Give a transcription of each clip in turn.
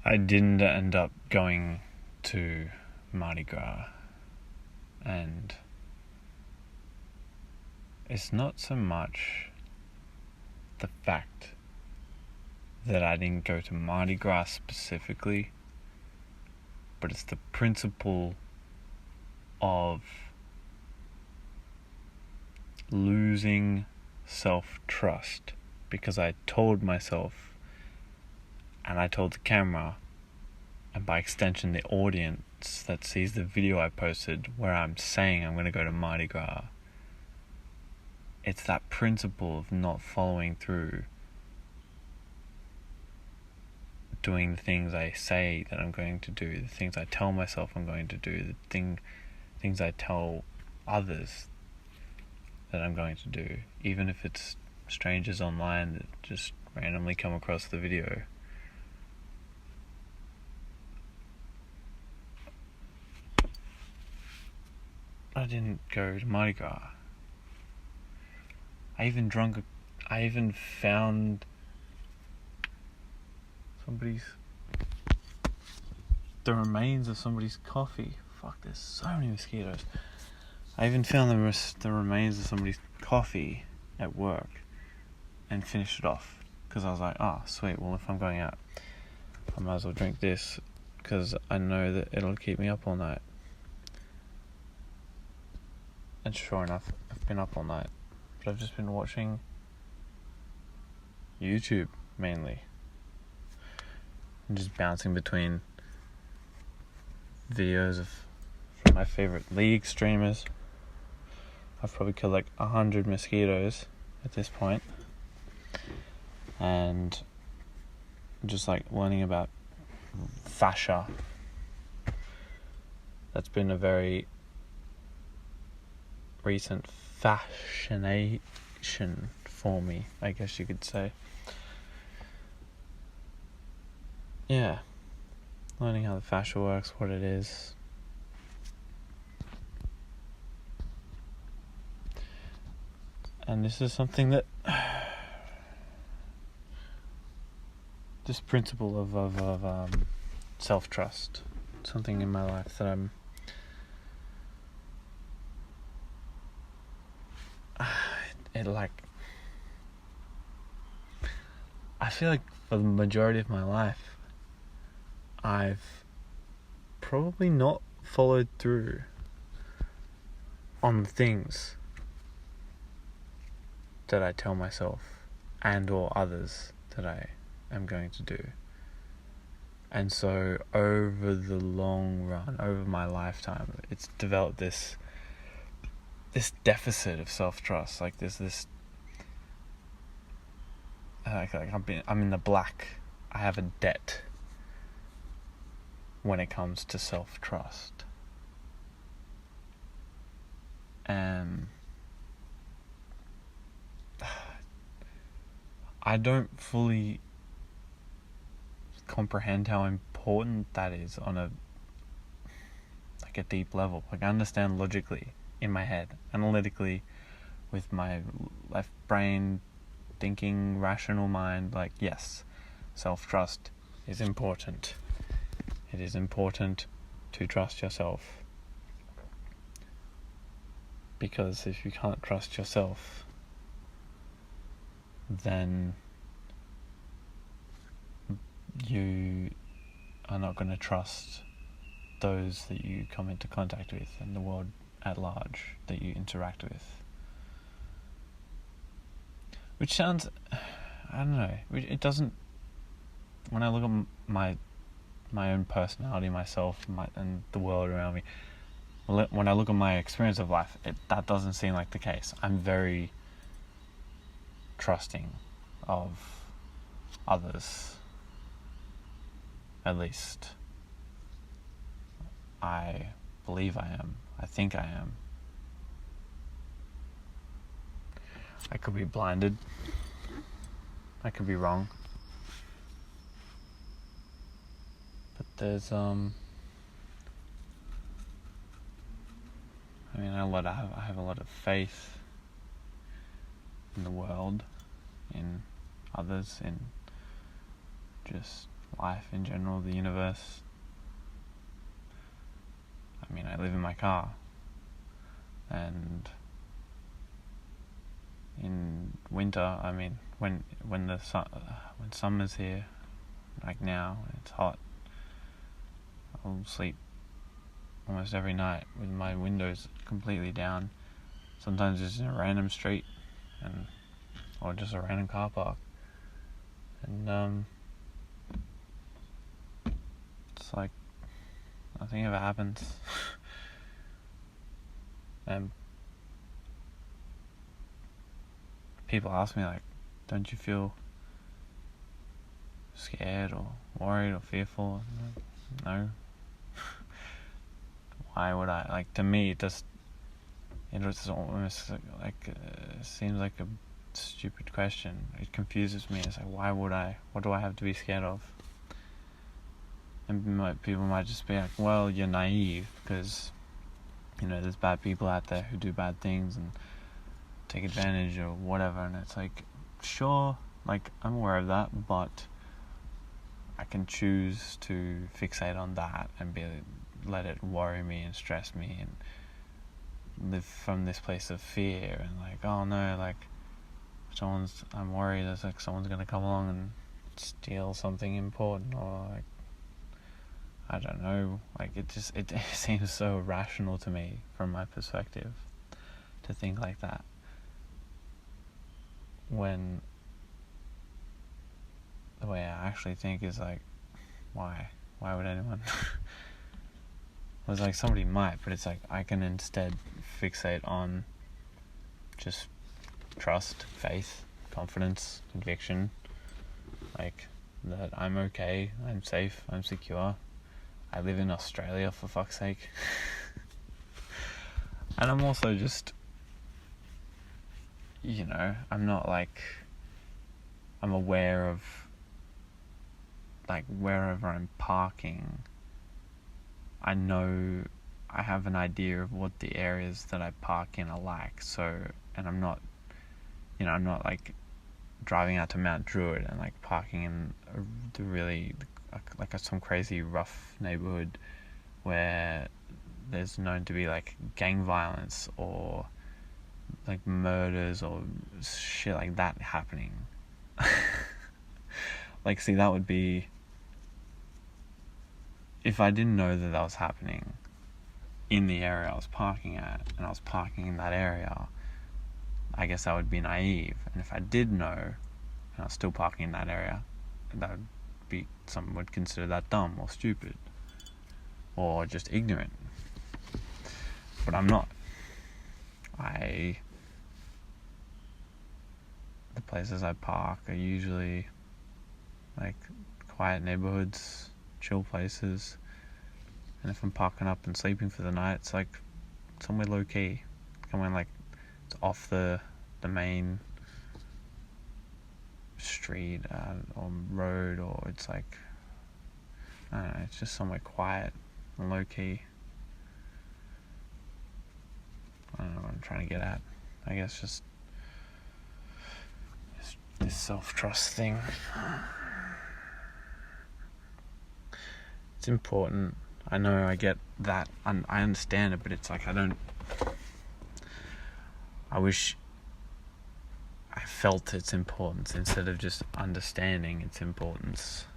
I didn't end up going to Mardi Gras, and it's not so much the fact that I didn't go to Mardi Gras specifically, but it's the principle of losing self-trust, because I told myself, and I told the camera, and by extension the audience that sees the video I posted where I'm saying I'm going to go to Mardi Gras, it's that principle of not following through, doing the things I say that I'm going to do, the things I tell myself I'm going to do, the things I tell others that I'm going to do, even if it's strangers online that just randomly come across the video. I didn't go to Mardi Gras. I even found the remains of somebody's coffee. Fuck, there's so many mosquitoes. I even found the remains of somebody's coffee at work and finished it off, because I was like, sweet, well, if I'm going out, I might as well drink this, because I know that it'll keep me up all night. And sure enough, I've been up all night, but I've just been watching YouTube mainly, and just bouncing between videos from my favorite league streamers. I've probably killed like 100 mosquitoes at this point, and just like learning about fascia. That's been a very recent fascination for me, I guess you could say. Yeah, learning how the fascia works, what it is. And this is something that this principle of self-trust, something in my life that I feel like for the majority of my life, I've probably not followed through on the things that I tell myself and or others that I am going to do. And so over the long run, over my lifetime, it's developed this deficit of self-trust. Like this I'm in the black. I have a debt when it comes to self-trust. I don't fully comprehend how important that is on a deep level. Like, I understand logically in my head, analytically, with my left brain, thinking, rational mind, like, yes, self-trust is important. It is important to trust yourself, because if you can't trust yourself, then you are not going to trust those that you come into contact with and the world at large that you interact with. Which sounds, I don't know, it doesn't, when I look at my own personality, myself, and the world around me, when I look at my experience of life, that doesn't seem like the case. I'm very trusting of others, at least. I believe I am. I think I am. I could be blinded. I could be wrong. But there's I have a lot of faith in the world, in others, in just life in general, the universe. I mean, I live in my car, and in winter, I mean, when summer's here, like now, it's hot, I'll sleep almost every night with my windows completely down. Sometimes it's in a random street, or just a random car park, and it's like nothing ever happens. And people ask me, like, don't you feel scared or worried or fearful? No. Why would I? Like, to me, it almost like seems like a stupid question. It confuses me. It's like, why would I? What do I have to be scared of? And people might just be like, well, you're naive because, there's bad people out there who do bad things and take advantage or whatever. And it's like, sure, like, I'm aware of that, but I can choose to fixate on that and let it worry me and stress me and live from this place of fear and like, oh no, like I'm worried it's like someone's gonna come along and steal something important, or like, I don't know, like it seems so irrational to me from my perspective to think like that, when the way I actually think is like, why would anyone? It's like somebody might, but it's like I can instead fixate on just trust, faith, confidence, conviction, like that I'm okay, I'm safe, I'm secure. I live in Australia, for fuck's sake. And I'm also just, I'm not like, I'm aware of, like, wherever I'm parking, I know I have an idea of what the areas that I park in are like. So, and I'm not like driving out to Mount Druitt and like parking in the really like some crazy rough neighborhood where there's known to be like gang violence or like murders or shit like that happening. Like, see, that would be, if I didn't know that was happening in the area I was parking at, and I was parking in that area, I guess I would be naive. And if I did know, and I was still parking in that area, that would be, some would consider that dumb or stupid or just ignorant. But I'm not. The places I park are usually like quiet neighborhoods, chill places. And if I'm parking up and sleeping for the night, it's like somewhere low key, somewhere like it's off the main street or road, or it's like, I don't know, it's just somewhere quiet and low key. I don't know what I'm trying to get at. I guess just this self-trust thing. It's important. I know, I get that, and I understand it, but it's like I wish I felt its importance instead of just understanding its importance,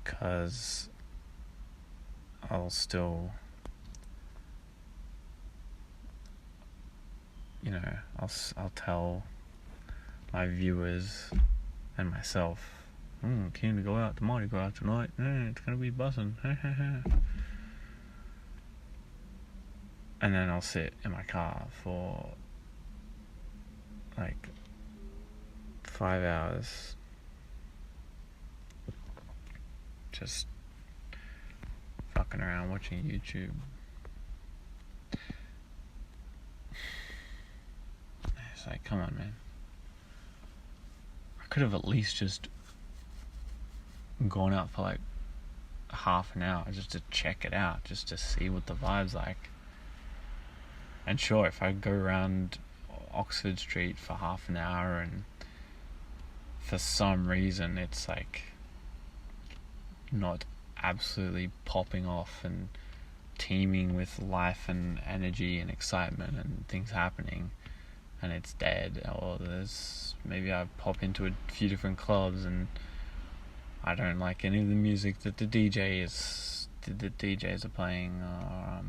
because I'll still, I'll tell my viewers and myself, keen to go out to Mardi Gras tonight. It's gonna be buzzing. And then I'll sit in my car for like 5 hours, just fucking around watching YouTube. It's like, come on, man. I could have at least just gone out for like half an hour just to check it out, just to see what the vibe's like. And sure, if I go around Oxford Street for half an hour and for some reason it's like not absolutely popping off and teeming with life and energy and excitement and things happening, and it's dead. Or maybe I pop into a few different clubs and I don't like any of the music that the DJs are playing, or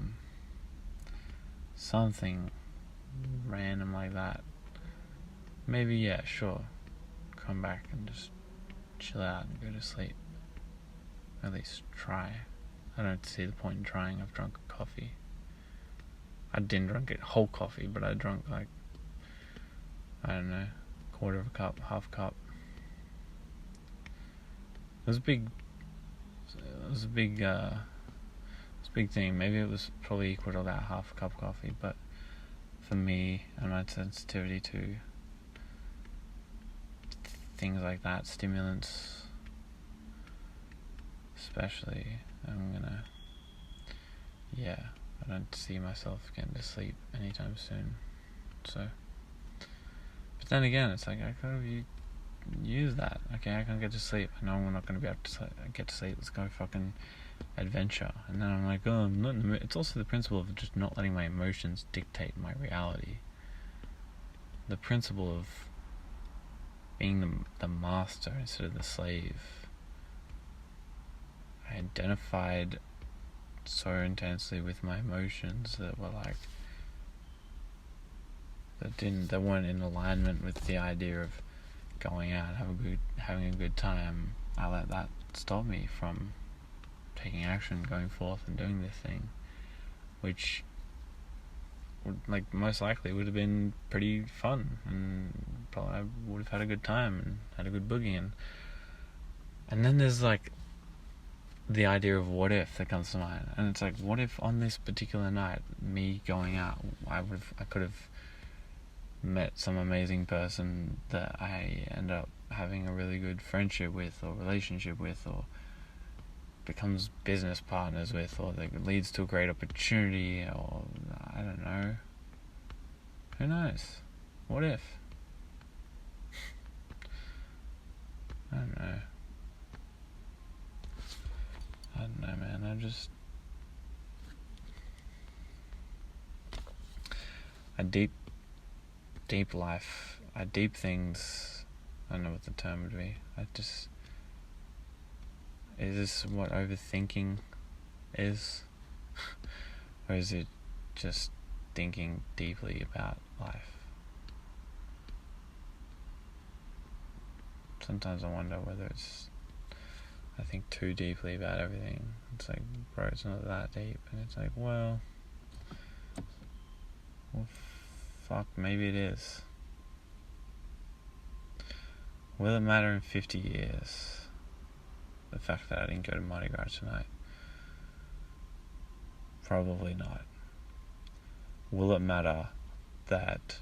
something random like that. Maybe, yeah, sure, come back and just chill out and go to sleep. At least try. I don't see the point in trying. I've drunk coffee. I didn't drink it whole coffee, but I drank like, I don't know, quarter of a cup, half a cup. It was a big thing. Maybe it was probably equal to about half a cup of coffee, but for me and my sensitivity to things like that, stimulants especially, I don't see myself getting to sleep anytime soon. So, but then again, it's like I could have use that. Okay, I can't get to sleep. I know I'm not going to be able to get to sleep. Let's go fucking adventure. And then I'm like, oh, I'm not in the mood. It's also the principle of just not letting my emotions dictate my reality. The principle of being the master instead of the slave. I identified so intensely with my emotions that were like, that weren't in alignment with the idea of going out, having a good time. I let that stop me from taking action, going forth and doing this thing, which would, like, most likely would have been pretty fun, and probably I would have had a good time and had a good boogie. And then there's like the idea of what if that comes to mind, and it's like, what if on this particular night, me going out, I could have met some amazing person that I end up having a really good friendship with, or relationship with, or becomes business partners with, or that leads to a great opportunity, or I don't know. Who knows? What if? I don't know. Man. Deep life, deep things. I don't know what the term would be. Is this what overthinking is? Or is it just thinking deeply about life? Sometimes I wonder whether I think too deeply about everything. It's like, bro, it's not that deep. And it's like, well, fuck, maybe it is. Will it matter in 50 years? The fact that I didn't go to Mardi Gras tonight? Probably not. Will it matter that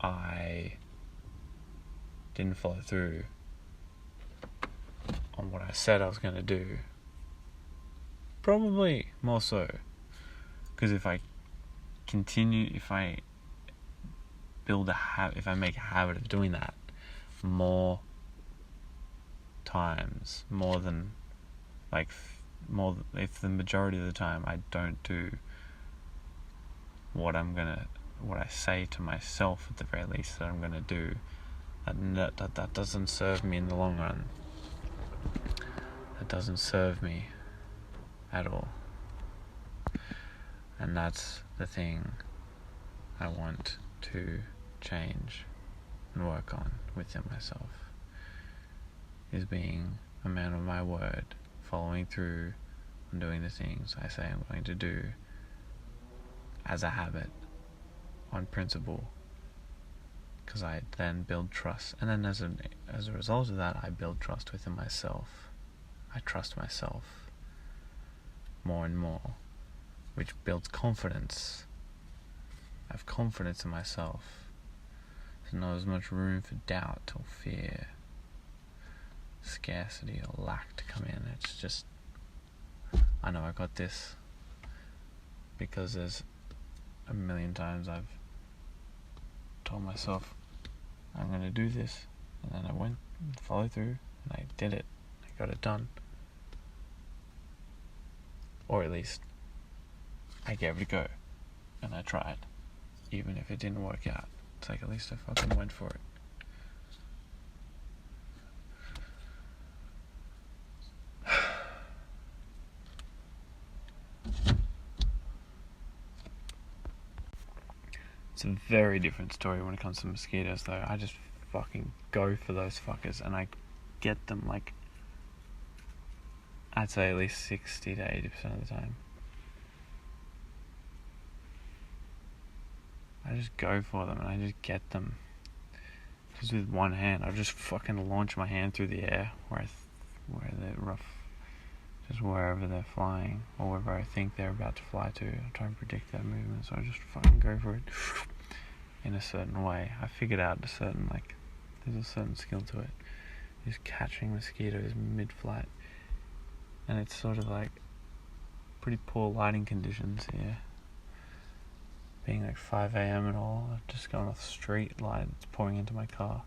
I didn't follow through on what I said I was going to do? Probably more so. Because if I make a habit of doing that more times, if the majority of the time I don't do what I say to myself at the very least that I'm gonna do, that doesn't serve me in the long run. That doesn't serve me at all. And that's the thing I want to change and work on within myself, is being a man of my word, following through on doing the things I say I'm going to do as a habit, on principle, because I then build trust, and then as a result of that, I build trust within myself. I trust myself more and more, which builds confidence. I have confidence in myself. There's not as much room for doubt or fear, scarcity or lack to come in. It's just, I know I got this, because there's a million times I've told myself I'm going to do this, And then I went, followed through, and I did it. I got it done. Or at least, I gave it a go. And I tried. Even if it didn't work out. It's like, at least I fucking went for it. It's a very different story when it comes to mosquitoes, though. I just fucking go for those fuckers, and I get them, like, I'd say at least 60 to 80% of the time. I just go for them, and I just get them. Just with one hand. I just fucking launch my hand through the air, where they're rough, just wherever they're flying, or wherever I think they're about to fly to. I try and predict their movement, so I just fucking go for it in a certain way. I figured out there's a certain skill to it. Just catching mosquitoes mid-flight. And it's sort of like pretty poor lighting conditions here. Being like 5 a.m. and all, I've just gone off street light that's pouring into my car.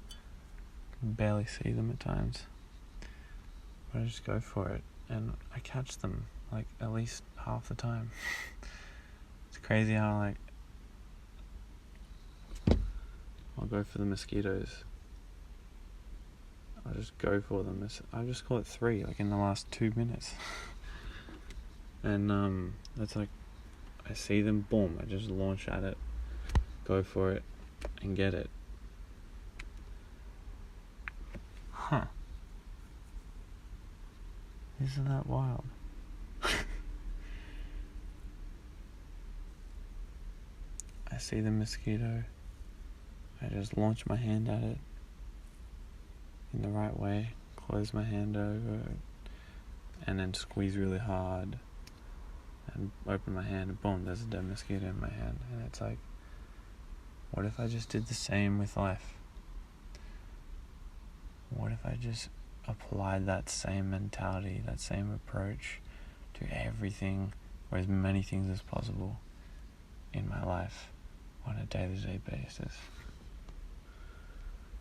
Can barely see them at times. But I just go for it, and I catch them like at least half the time. It's crazy how like I'll go for the mosquitoes. I'll just go for them. I just call it 3, like in the last 2 minutes. And that's like, I see them, boom, I just launch at it, go for it, and get it. Huh. Isn't that wild? I see the mosquito, I just launch my hand at it in the right way, close my hand over, and then squeeze really hard, and open my hand, and boom, there's a dead mosquito in my hand. And it's like, what if I just did the same with life? What if I just applied that same mentality, that same approach to everything, or as many things as possible in my life on a day-to-day basis?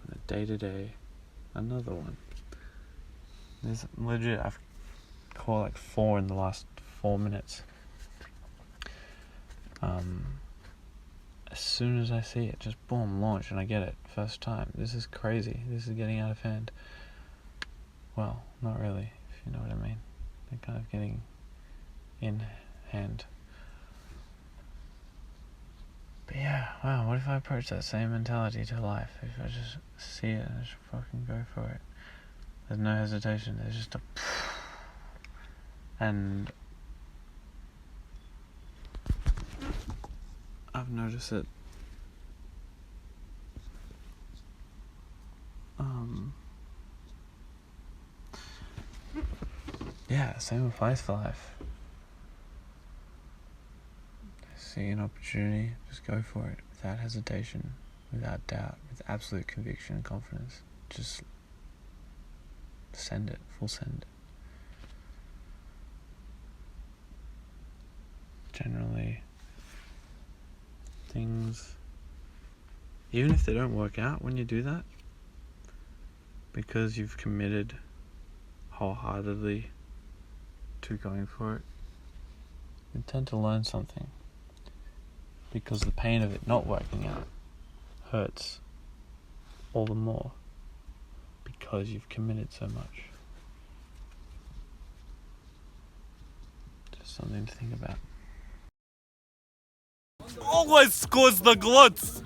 On a day-to-day, another one. There's legit, I've caught like 4 in the last 4 minutes. As soon as I see it, just boom, launch, and I get it first time. This is crazy. This is getting out of hand. Well, not really, if you know what I mean. They're kind of getting in hand. But yeah, wow, what if I approach that same mentality to life? If I just see it and just fucking go for it. There's no hesitation, there's just a and I've noticed it yeah, same applies for life. I see an opportunity, just go for it without hesitation, without doubt, with absolute conviction and confidence. Just send it, full send. Generally, things, even if they don't work out when you do that, because you've committed wholeheartedly to going for it, you tend to learn something, because the pain of it not working out hurts all the more because you've committed so much. Just something to think about. Always goes the glutz.